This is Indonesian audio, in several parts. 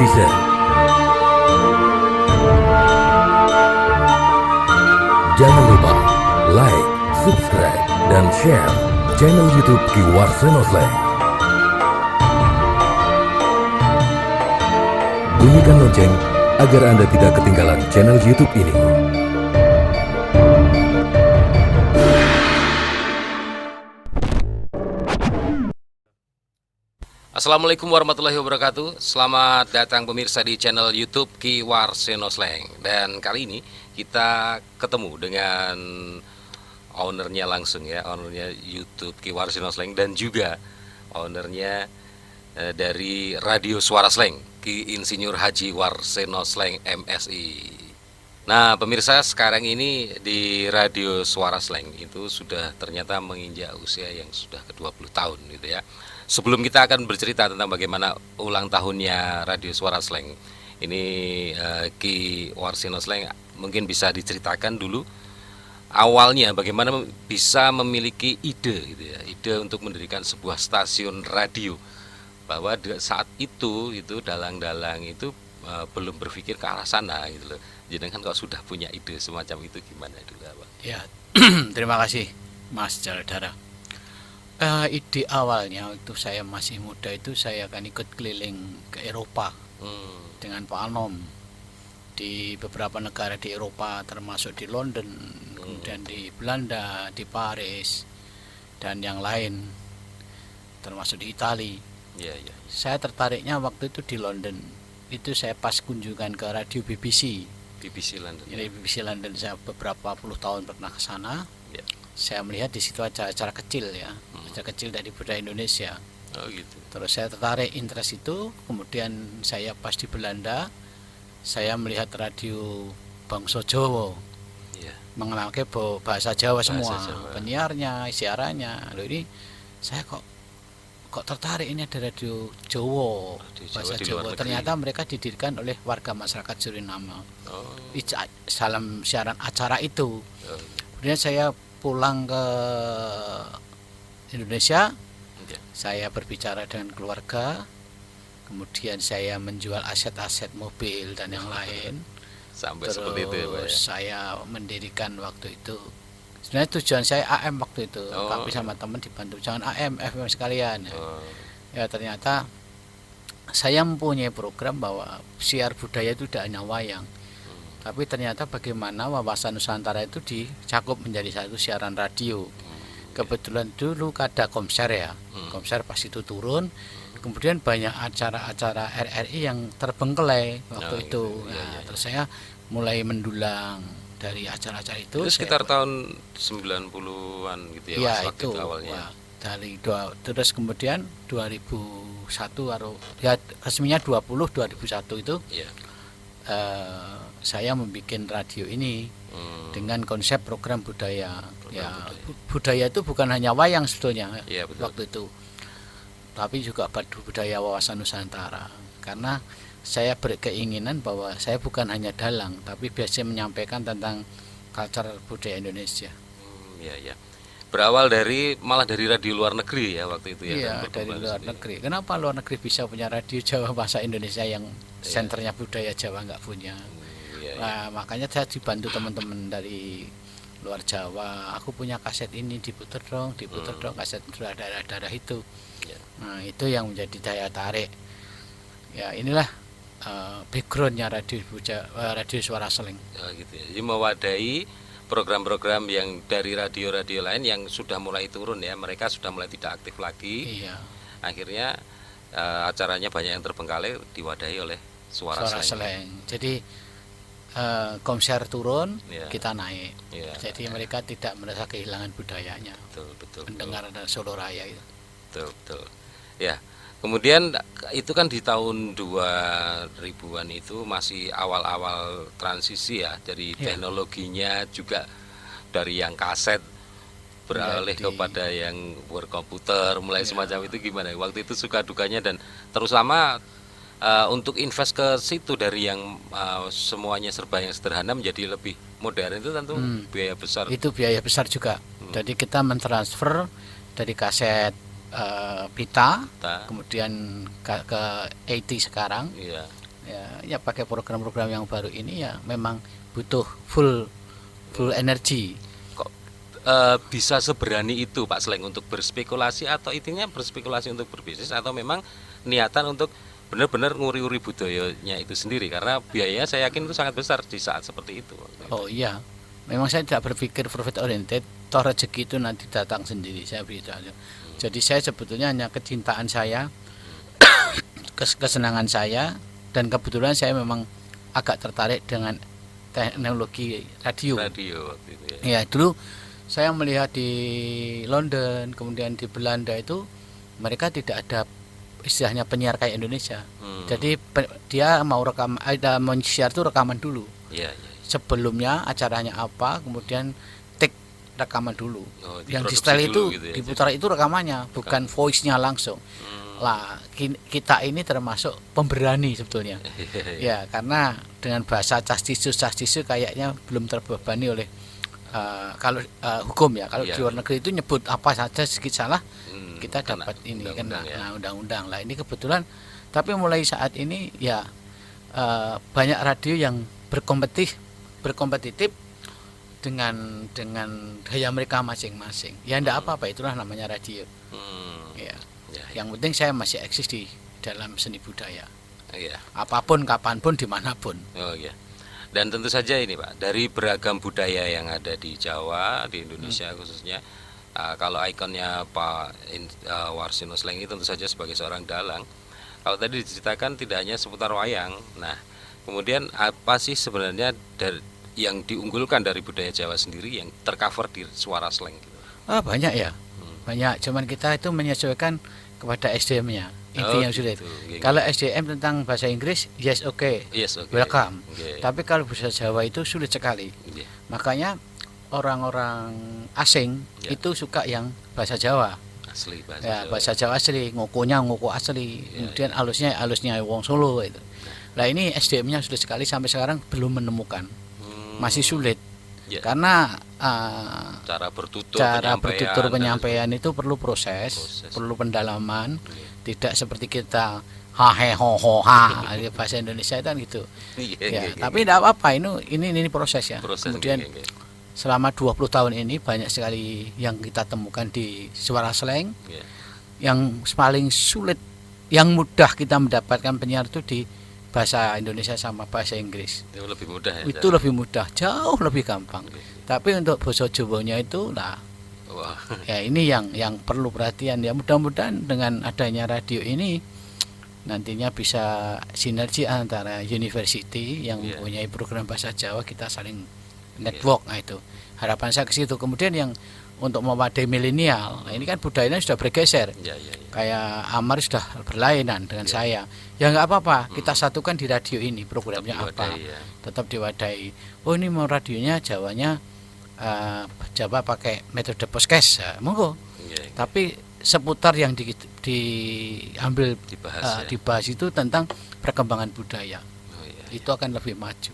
netizen. Jangan lupa like, subscribe, dan share channel YouTube Ki Warsono Slang. Bunyikan lonceng agar Anda tidak ketinggalan channel YouTube ini. Assalamualaikum warahmatullahi wabarakatuh. Selamat datang pemirsa di channel YouTube Ki Warsono Slang. Dan kali ini kita ketemu dengan ownernya langsung ya, ownernya YouTube Ki Warsono Slang dan juga ownernya dari Radio Suara Slang, Ki Insinyur Haji Warsono Slang MSI. Nah pemirsa, sekarang ini di Radio Suara Slang itu sudah ternyata menginjak usia yang sudah ke-20 tahun gitu ya. Sebelum kita akan bercerita tentang bagaimana ulang tahunnya Radio Suara Slang ini, Ki Warsono Slang mungkin bisa diceritakan dulu awalnya bagaimana bisa memiliki ide gitu ya, ide untuk mendirikan sebuah stasiun radio, bahwa saat itu dalang-dalang itu belum berpikir ke arah sana gitu loh. Jadi kan kalau sudah punya ide semacam itu gimana dulu Bang? Ya, terima kasih Mas Jaldara. Ide awalnya waktu saya masih muda itu saya akan ikut keliling ke Eropa dengan Pak Anom di beberapa negara di Eropa, termasuk di London, kemudian di Belanda, di Paris, dan yang lain, termasuk di Italia. Ya. Saya tertariknya waktu itu di London. Itu saya pas kunjungan ke radio BBC. BBC London. Jadi BBC London, saya beberapa puluh tahun pernah ke sana. Ya. Saya melihat di situ acara-acara kecil ya, acara kecil dari budaya Indonesia. Oh gitu. Terus saya tertarik interest itu, kemudian saya pas di Belanda, saya melihat radio Bangsa Jawa, Ya. mengenalkan bahasa Jawa semua, Jawa. penyiarnya, siarannya. Loh ini saya kok tertarik, ini ada radio Jawa, bahasa di luar Jawa. negeri. Ternyata mereka didirikan oleh warga masyarakat Suriname. Oh. Dalam siaran acara itu. Oh. Kemudian saya pulang ke Indonesia, Ya. saya berbicara dengan keluarga, kemudian saya menjual aset-aset mobil dan yang lain. Sampai Terus seperti itu ya Pak ya? saya mendirikan waktu itu, sebenarnya tujuan saya AM waktu itu, tapi sama teman dibantu jangan AM, FM sekalian. Ya ternyata saya mempunyai program bahwa siar budaya itu tidak hanya wayang, tapi ternyata bagaimana wawasan Nusantara itu dicakup menjadi satu siaran radio. Kebetulan dulu ada Komser ya, Komser pas itu turun, kemudian banyak acara-acara RRI yang terbengkelai waktu itu. Nah, terus saya mulai mendulang dari acara-acara itu. Itu sekitar tahun 90-an gitu ya, Ya waktu itu awalnya. Terus kemudian 2001 atau ya resminya 2001 itu Ya. saya membuat radio ini dengan konsep program budaya. Budaya itu bukan hanya wayang sebetulnya Ya, betul. waktu itu, tapi juga budaya wawasan Nusantara. Karena saya berkeinginan bahwa saya bukan hanya dalang, tapi biasanya menyampaikan tentang culture budaya Indonesia. Ya. Berawal malah dari radio luar negeri ya waktu itu ya. Iya, kan, dari berkembang luar sendiri. negeri. Kenapa luar negeri bisa punya radio Jawa bahasa Indonesia yang senternya budaya Jawa nggak punya? Iya. Nah, makanya saya dibantu teman-teman dari luar Jawa. Aku punya kaset ini, diputer dong kaset daerah-daerah itu. Ya. Nah, itu yang menjadi daya tarik. Ya, inilah backgroundnya radio Suara Slang. Ya, gitu ya. Jadi mewadahi program-program yang dari radio-radio lain yang sudah mulai turun ya, mereka sudah mulai tidak aktif lagi. Iya. Akhirnya acaranya banyak yang terbengkalai, diwadahi oleh Suara Slang. Slang. Jadi Komser turun, Ya. kita naik. Ya. Jadi mereka tidak merasa kehilangan budayanya. Betul. Mendengar ada Solo Raya itu. Betul. Ya. Kemudian itu kan di tahun 2000-an itu masih awal-awal transisi ya, dari teknologinya juga dari yang kaset beralih kepada yang berkomputer, mulai semacam itu. Gimana waktu itu suka dukanya, dan terutama untuk invest ke situ dari yang semuanya serba yang sederhana menjadi lebih modern, itu tentu biaya besar. Itu biaya besar juga. Jadi kita mentransfer dari kaset pita, kemudian ke 80 sekarang, Iya. ya pakai program-program yang baru ini ya memang butuh full energi. Kok bisa seberani itu Pak Sleng untuk berspekulasi, atau intinya berspekulasi untuk berbisnis, atau memang niatan untuk benar-benar nguri-uri budayanya itu sendiri, karena biayanya saya yakin itu sangat besar di saat seperti itu. Oh iya, memang saya tidak berpikir profit oriented, toh rezeki itu nanti datang sendiri, saya beritahu aja. Jadi saya sebetulnya hanya kecintaan saya, kesenangan saya, dan kebetulan saya memang agak tertarik dengan teknologi radio. Waktu itu ya. Ya dulu saya melihat di London, kemudian di Belanda itu mereka tidak ada istilahnya penyiar kayak Indonesia. Jadi dia mau rekam, ada menyiar itu rekaman dulu. Iya. Sebelumnya acaranya apa, kemudian take rekaman dulu. Yang di diproduksi setel itu dulu gitu ya. diputar itu rekamannya, bukan voice-nya langsung. Lah kita ini termasuk pemberani sebetulnya. Ya karena dengan bahasa castisu kayaknya belum terbebani oleh kalau hukum ya. Kalau Iya. di luar negeri itu nyebut apa saja sedikit salah kita Kena dapat ini undang-undang kena ya. undang-undang lah. Ini kebetulan, tapi mulai saat ini ya banyak radio yang berkompetitif dengan gaya mereka masing-masing. Ya enggak apa-apa, itulah namanya radio. Ya. Ya. Yang penting saya masih eksis di dalam seni budaya. Iya. Apapun, kapanpun, dimanapun. Oh iya. Dan tentu saja ini Pak, dari beragam budaya yang ada di Jawa, di Indonesia khususnya, kalau ikonnya Pak Warsino Sleng ini tentu saja sebagai seorang dalang. Kalau tadi diceritakan tidak hanya seputar wayang. Nah, kemudian apa sih sebenarnya yang diunggulkan dari budaya Jawa sendiri yang tercover di suara Sleng gitu? Banyak ya. Banyak, cuman kita itu menyesuaikan kepada SDM-nya. Itu yang sulit. Gitu. Kalau SDM tentang bahasa Inggris, yes oke. Welcome. Okay. Tapi kalau bahasa Jawa itu sulit sekali. Yeah. Makanya orang-orang asing itu suka yang bahasa Jawa. Asli bahasa Ya, Jawa. bahasa Jawa asli, ngokonya ngoko asli. Kemudian alusnya wong Solo itu. Nah, ini SDM-nya sulit sekali, sampai sekarang belum menemukan. Masih sulit. Ya. Karena cara bertutur penyampaian itu perlu proses, perlu pendalaman. Tidak seperti kita hahe ho ho ha bahasa Indonesia itu kan gitu. Ya, tapi tidak apa-apa, ini proses ya. Kemudian selama 20 tahun ini banyak sekali yang kita temukan di suara Sleng. Yang paling sulit, yang mudah kita mendapatkan penyiar itu di bahasa Indonesia sama bahasa Inggris. Itu lebih mudah ya. Itu lebih mudah, jauh lebih gampang. Tapi untuk bahasa Jawanya itu ya ini yang perlu perhatian ya. Mudah-mudahan dengan adanya radio ini nantinya bisa sinergi antara university yang mempunyai program bahasa Jawa, kita saling network. Nah itu harapan saya ke situ. Kemudian yang untuk mewadai milenial, nah ini kan budayanya sudah bergeser. Kayak Amar sudah berlainan dengan saya. Ya nggak apa-apa, kita satukan di radio ini, programnya apa, tetap diwadai. Oh ini mau radionya Jawanya Jawa pakai metode podcast, monggo. Tapi seputar yang diambil dibahas itu tentang perkembangan budaya. Itu akan lebih maju.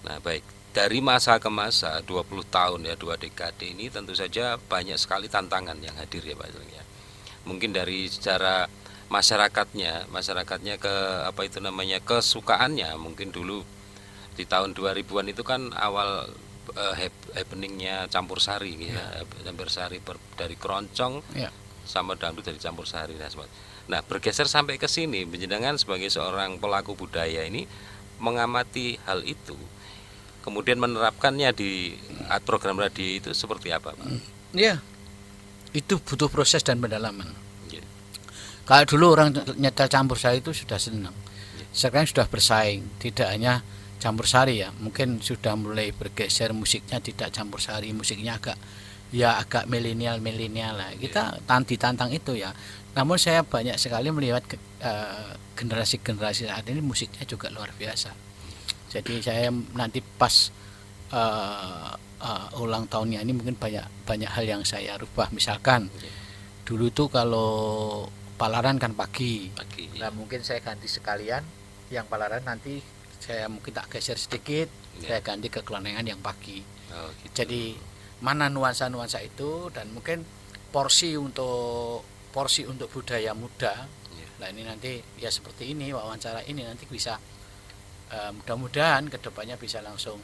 Nah baik. Dari masa ke masa 20 tahun ya, 2 dekade ini tentu saja banyak sekali tantangan yang hadir ya Pak Sleng ya. Mungkin dari secara masyarakatnya ke kesukaannya, mungkin dulu di tahun 2000-an itu kan awal happeningnya campur sari ya. Campur sari dari keroncong sama dangdut dari campur sari. Nah, bergeser sampai ke sini, menjenengan sebagai seorang pelaku budaya ini mengamati hal itu, kemudian menerapkannya di program radio itu seperti apa Pak? Ya, itu butuh proses dan pendalaman. Kalau dulu orang nyetel campur sari itu sudah senang. Sekarang sudah bersaing, tidak hanya campur sari ya, mungkin sudah mulai bergeser musiknya tidak campur sari, musiknya agak milenial lah. Kita ditantang itu ya. Namun saya banyak sekali melihat generasi saat ini musiknya juga luar biasa. Jadi saya nanti pas ulang tahunnya ini mungkin banyak hal yang saya rubah. Misalkan dulu tuh kalau Palaran kan pagi. Nah mungkin saya ganti sekalian yang Palaran, nanti saya mungkin tak geser sedikit, saya ganti ke Kelonengan yang pagi. Jadi mana nuansa itu, dan mungkin porsi untuk budaya muda. Nah ini nanti ya seperti ini, wawancara ini nanti bisa mudah-mudahan kedepannya bisa langsung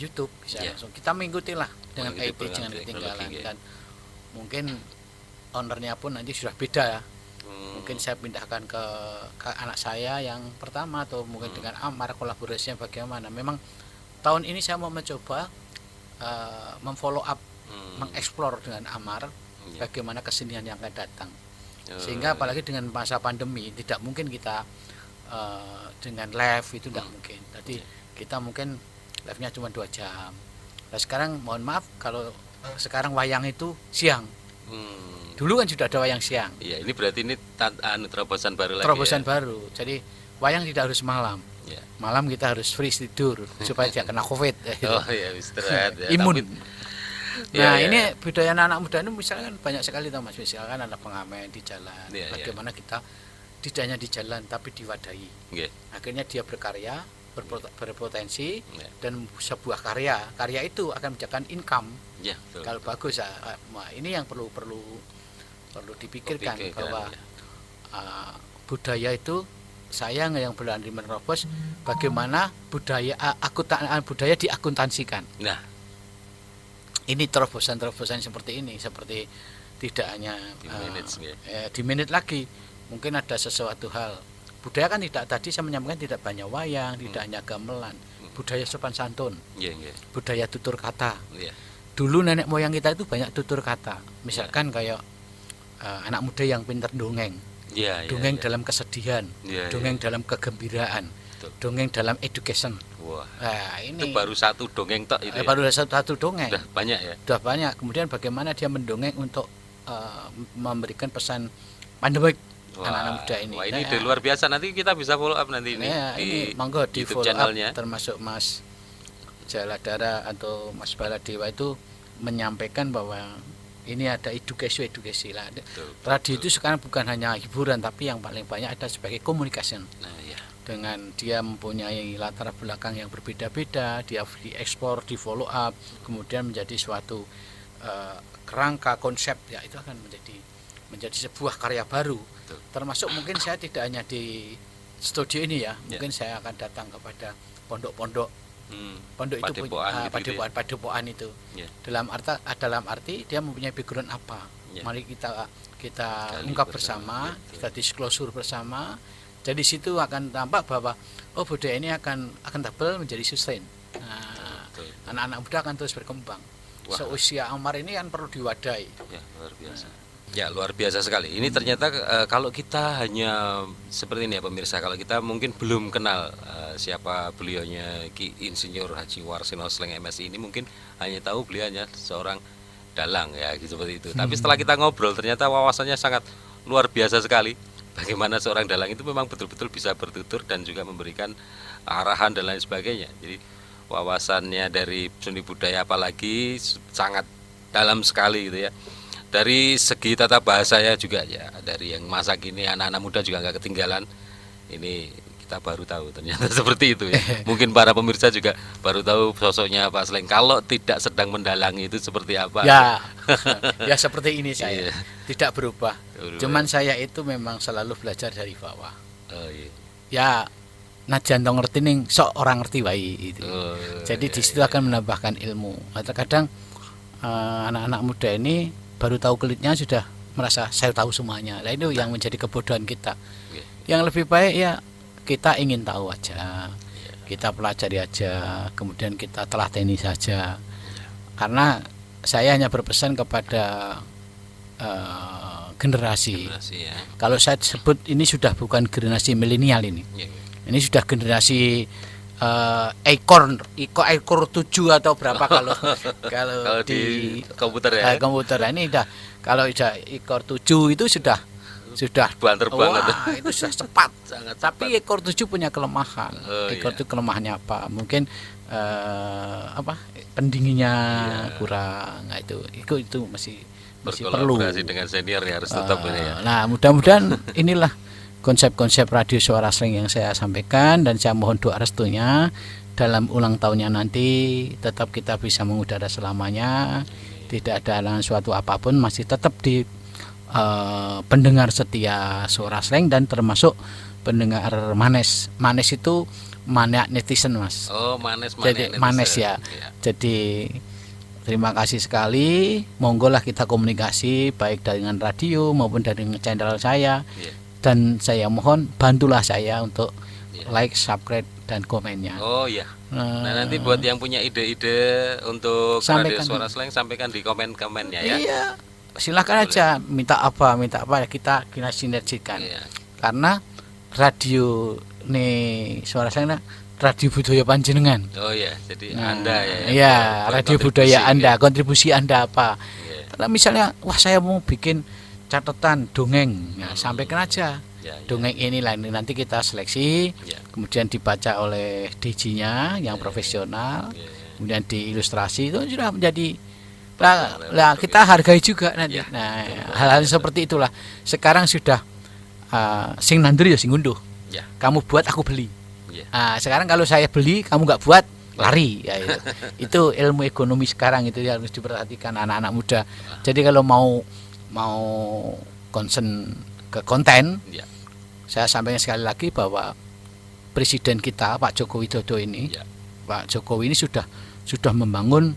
YouTube bisa Ya. langsung kita mengikuti lah dengan Mengikuti IT jangan perkembangan ketinggalan teknologi, ya. dan mungkin ownernya pun nanti sudah beda ya. Mungkin saya pindahkan ke anak saya yang pertama atau mungkin dengan Amar kolaborasinya bagaimana. Memang tahun ini saya mau mencoba memfollow up, mengeksplor dengan Amar Ya. bagaimana kesenian yang akan datang. Oh, Sehingga apalagi dengan masa pandemi tidak mungkin kita dengan live itu tidak mungkin. Jadi kita mungkin live-nya cuma 2 jam. Nah sekarang mohon maaf kalau sekarang wayang itu siang. Dulu kan sudah ada wayang siang. Iya, ini berarti ini terobosan baru lagi. Terobosan Ya. baru. Jadi wayang tidak harus malam. Ya. Malam kita harus free tidur supaya tidak kena COVID. Oh ya, istirahat ya. Imun. Tapi- Nah Ya, ya. ini budaya anak muda ini misalkan banyak sekali Mas, misalkan ada pengamen di jalan. Ya, ya. Bagaimana kita tidak hanya di jalan tapi diwadahi. Oke. Akhirnya dia berkarya, berpotensi Ya. dan sebuah karya itu akan menjadikan income. Ya, betul. Kalau bagus nah, ini yang perlu dipikirkan bahwa ya. budaya itu saya yang berani menerobos bagaimana budaya budaya diakuntansikan. Nah, Ini terobosan seperti ini, seperti tidak hanya Di-manage, ya. di-manage lagi. Mungkin ada sesuatu hal. Budaya kan tidak, tadi saya menyampaikan tidak banyak wayang, tidak hanya gamelan. Budaya sopan santun, iya, iya. budaya tutur kata. Iya. Dulu nenek moyang kita itu banyak tutur kata. Misalkan kayak anak muda yang pintar dongeng. Iya, iya. Dongeng iya. dalam kesedihan, Iya, dongeng dalam kegembiraan, Betul. dongeng dalam education. Wah, Nah, itu ini baru satu dongeng tok itu. Ya? baru satu dongeng. Udah banyak ya. Sudah banyak. Kemudian bagaimana dia mendongeng untuk memberikan pesan pandemik anak-anak muda ini. Wah, ini Nah, udah luar biasa. Nanti kita bisa follow up nanti ini ya, di ini monggo di YouTube follow channelnya. up, termasuk Mas Jaladara atau Mas Baladewa itu menyampaikan bahwa ini ada edukasi lah. Betul, Radio itu sekarang bukan hanya hiburan tapi yang paling banyak ada sebagai communication. Nah, ya. Dengan dia mempunyai latar belakang yang berbeda-beda, dia diekspor, di follow up, kemudian menjadi suatu kerangka konsep, ya itu akan menjadi sebuah karya baru. Betul. Termasuk mungkin saya tidak hanya di studio ini ya, mungkin saya akan datang kepada pondok-pondok. Pondok itu Padepokan punya gitu ya. padepokan itu. Ya. Dalam arti dia mempunyai background apa. Ya. Mari kita Gali ungkap bersama, bersama, betul. kita disclosure bersama. Jadi situ akan tampak bahwa budaya ini akan double menjadi sustain. Nah, Betul. anak-anak muda akan terus berkembang. Wah. Seusia Amar ini kan perlu diwadahi. Ya, luar biasa. Ya, luar biasa sekali. Ini ternyata kalau kita hanya seperti ini ya pemirsa, kalau kita mungkin belum kenal siapa beliaunya Ki Insinyur Haji Warsino Sleng MSI ini, mungkin hanya tahu beliau hanya seorang dalang ya, gitu, seperti itu. Tapi setelah kita ngobrol ternyata wawasannya sangat luar biasa sekali. Bagaimana seorang dalang itu memang betul-betul bisa bertutur dan juga memberikan arahan dan lain sebagainya. Jadi wawasannya dari seni budaya apalagi sangat dalam sekali gitu ya. Dari segi tata bahasa ya juga ya, dari yang masa kini anak-anak muda juga nggak ketinggalan. Ini kita baru tahu ternyata seperti itu ya. Mungkin para pemirsa juga baru tahu sosoknya Pak Sleng. Kalau tidak sedang mendalangi itu seperti apa? Ya, ya seperti ini saya. Iya. Tidak berubah. Berubah. Cuman saya itu memang selalu belajar dari bawah. Oh, iya. Ya, najan tong ngerti ning sok orang ngerti wae itu. Oh, Jadi iya, di situ akan menambahkan ilmu. Kadang anak-anak muda ini baru tahu kulitnya sudah merasa saya tahu semuanya. Nah itu yang menjadi kebodohan kita. Iya. Yang lebih baik ya kita ingin tahu aja, kita pelajari aja, kemudian kita telateni saja. Karena saya hanya berpesan kepada generasi. Generasi ya. Kalau saya sebut ini sudah bukan generasi milenial ini. Iya, iya. Ini sudah generasi ekor 7 atau berapa kalau Kalau di komputer ya. komputer. Ini udah kalau sudah ekor 7 itu sudah Terbang wah, itu sudah cepat. Sangat Tapi ekor 7 punya kelemahan. Oh, Ekor iya. itu kelemahannya apa? Mungkin pendinginnya Iya. kurang. Nah, itu masih perlu. berkolaborasi dengan senior ya, harus tetap ini ya. Nah, mudah-mudahan inilah konsep-konsep radio suara Sleng yang saya sampaikan, dan saya mohon doa restunya dalam ulang tahunnya nanti tetap kita bisa mengudara selamanya, tidak ada halangan suatu apapun, masih tetap di pendengar setia suara Sleng dan termasuk pendengar Manes. Manes itu maniak netizen, Mas. Oh, manes Jadi manes ya. Jadi terima kasih sekali. Monggolah kita komunikasi baik dengan radio maupun dari channel saya. Iya. Dan saya mohon bantulah saya untuk Iya. like, subscribe dan komennya. Oh iya. Nah, nanti buat yang punya ide-ide untuk Radio Sampaikan. Suara Slang, sampaikan di komen-komennya ya. Iya. Silakan aja minta apa kita sinergikan. Iya. Karena radio nih Suara Slang radio budaya panjenengan. Oh iya, jadi Nah, Anda ya. iya, buat radio kontribusi budaya gitu Anda, ya. kontribusi Anda apa? Iya. Karena misalnya, wah saya mau bikin catatan dongeng, ya, sampaikan aja. Ya, ya. Dongeng inilah ini nanti kita seleksi, Ya. kemudian dibaca oleh DJ-nya yang profesional, Iya. kemudian diilustrasi itu sudah menjadi Baca oleh lah produk kita hargai juga nanti. Ya, Nah, betul. hal-hal seperti itulah. Sekarang sudah sing nandur ya sing ngunduh. Ya. Kamu buat aku beli. Iya. Nah, sekarang kalau saya beli kamu nggak buat lari ya itu. Itu ilmu ekonomi sekarang itu yang harus diperhatikan anak-anak muda. Jadi kalau mau concern ke konten, Ya. saya sampaikan sekali lagi bahwa presiden kita Pak Joko Widodo ini, Ya. Pak Jokowi ini sudah membangun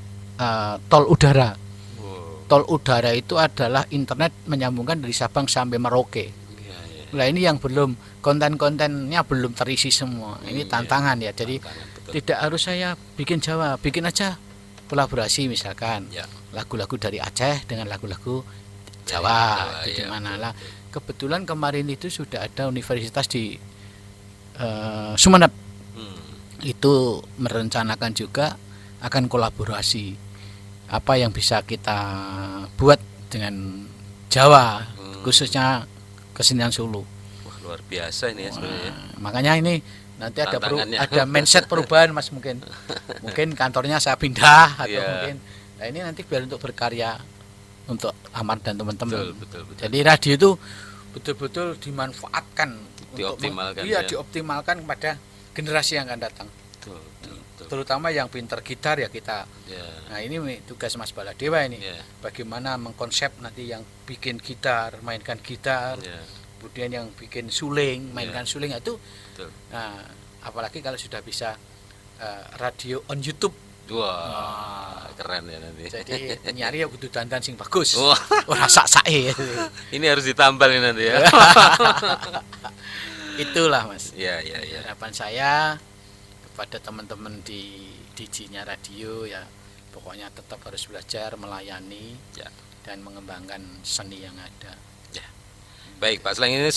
tol udara. Wow. Tol udara itu adalah internet menyambungkan dari Sabang sampai Merauke. Iya, iya. Nah ini yang belum konten-kontennya belum terisi semua. Ini Iya. tantangan ya. Jadi Tantangan, betul. tidak harus saya bikin Jawa, bikin aja kolaborasi misalkan Ya. lagu-lagu dari Aceh dengan lagu-lagu Jawa, Jawa. Di ya, mana betul, lah? Kebetulan kemarin itu sudah ada universitas di Sumeneb Hmm. itu merencanakan juga akan kolaborasi apa yang bisa kita buat dengan Jawa, khususnya kesenian Solo. Wah, luar biasa ini ya sebenarnya. Makanya ini nanti ada Tantangannya. ada mindset perubahan Mas mungkin kantornya saya pindah atau Iya. mungkin nah ini nanti biar untuk berkarya untuk Amar dan teman-teman. Betul. Jadi radio itu betul-betul dimanfaatkan Dioptimalkan, iya ya. dioptimalkan kepada generasi yang akan datang. Betul. Terutama yang pinter gitar ya kita. Ya. Nah ini tugas Mas Baladewa ini. Ya. Bagaimana mengkonsep nanti yang bikin gitar, mainkan gitar, Ya. kemudian yang bikin suling, mainkan suling itu. Betul. Nah, apalagi kalau sudah bisa radio on YouTube. Wah, keren ya nanti. Jadi nyari ya kudu dandan sing bagus. Wah. Ora sak-sake. Ini harus ditambal ini nanti ya. Itulah Mas. Ya. Harapan saya kepada teman-teman di DJ-nya radio ya pokoknya tetap harus belajar melayani Ya. dan mengembangkan seni yang ada. Baik, Pak Sleng ini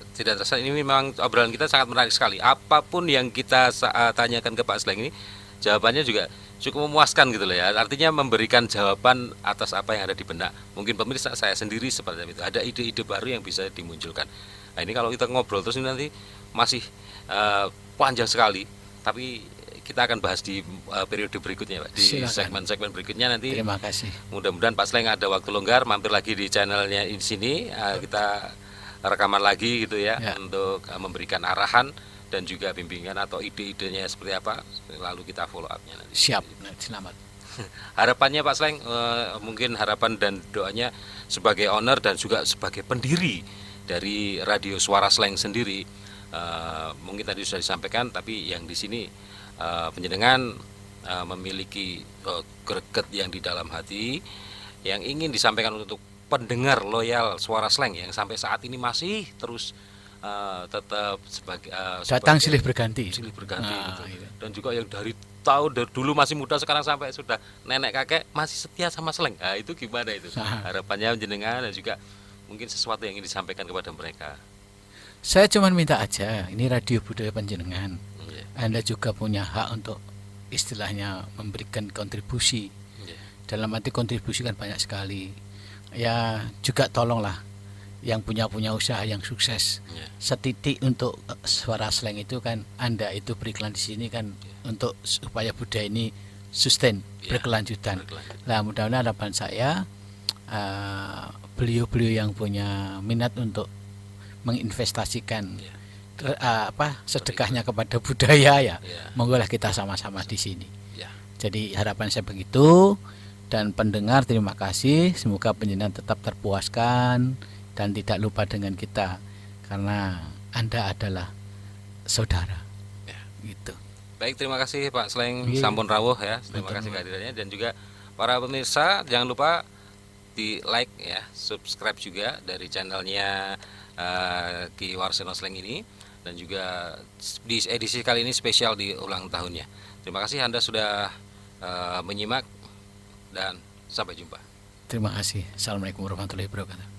tidak terasa ini memang obrolan kita sangat menarik sekali. Apapun yang kita tanyakan ke Pak Sleng ini, jawabannya juga cukup memuaskan gitu loh ya. Artinya memberikan jawaban atas apa yang ada di benak. Mungkin pemirsa saya sendiri seperti itu. Ada ide-ide baru yang bisa dimunculkan. Nah ini kalau kita ngobrol terus ini nanti masih panjang sekali. Tapi kita akan bahas di periode berikutnya, Pak. Di Silakan. segmen-segmen berikutnya nanti. Terima kasih. Mudah-mudahan Pak Sleng ada waktu longgar mampir lagi di channelnya di sini, kita rekaman lagi gitu ya, Ya. untuk memberikan arahan dan juga bimbingan atau ide-idenya seperti apa, lalu kita follow up-nya nanti. Siap. Selamat. Harapannya Pak Sleng, mungkin harapan dan doanya sebagai owner dan juga sebagai pendiri dari Radio Suara Slang sendiri, mungkin tadi sudah disampaikan, tapi yang di sini penjenengan memiliki greget yang di dalam hati yang ingin disampaikan untuk pendengar loyal Suara Slang yang sampai saat ini masih terus tetap sebagai Datang sebagai silih berganti. silih berganti Nah, gitu. iya. Dan juga yang dari dulu masih muda sekarang sampai sudah nenek kakek masih setia sama Slang. Nah, itu gimana itu? Harapannya jenengan dan juga mungkin sesuatu yang ingin disampaikan kepada mereka. Saya cuma minta aja, ini radio budaya panjenengan. Iya. Anda juga punya hak untuk istilahnya memberikan kontribusi. Iya. Dalam arti kontribusi kan banyak sekali. Ya juga tolonglah yang punya usaha yang sukses. Iya. Setitik untuk Suara Slang itu kan Anda itu beriklan di sini kan untuk supaya budaya ini sustain, Iya. berkelanjutan. Berkelanjutan. Nah mudah-mudahan harapan saya beliau-beliau yang punya minat untuk menginvestasikan Iya. sedekahnya kepada budaya ya, Iya. monggolah kita sama-sama di sini. Ya. Jadi harapan saya begitu, dan pendengar terima kasih, semoga penjenengan tetap terpuaskan dan tidak lupa dengan kita karena Anda adalah saudara. Ya. gitu. Baik, terima kasih Pak Sleng Iya. Sampun Rawuh ya. Terima kasih Betul. kehadirannya, dan juga para pemirsa jangan lupa di like ya, subscribe juga dari channelnya Ki Warsono Sleng ini, dan juga di edisi kali ini spesial di ulang tahunnya. Terima kasih Anda sudah menyimak, dan sampai jumpa. Terima kasih. Assalamualaikum warahmatullahi wabarakatuh.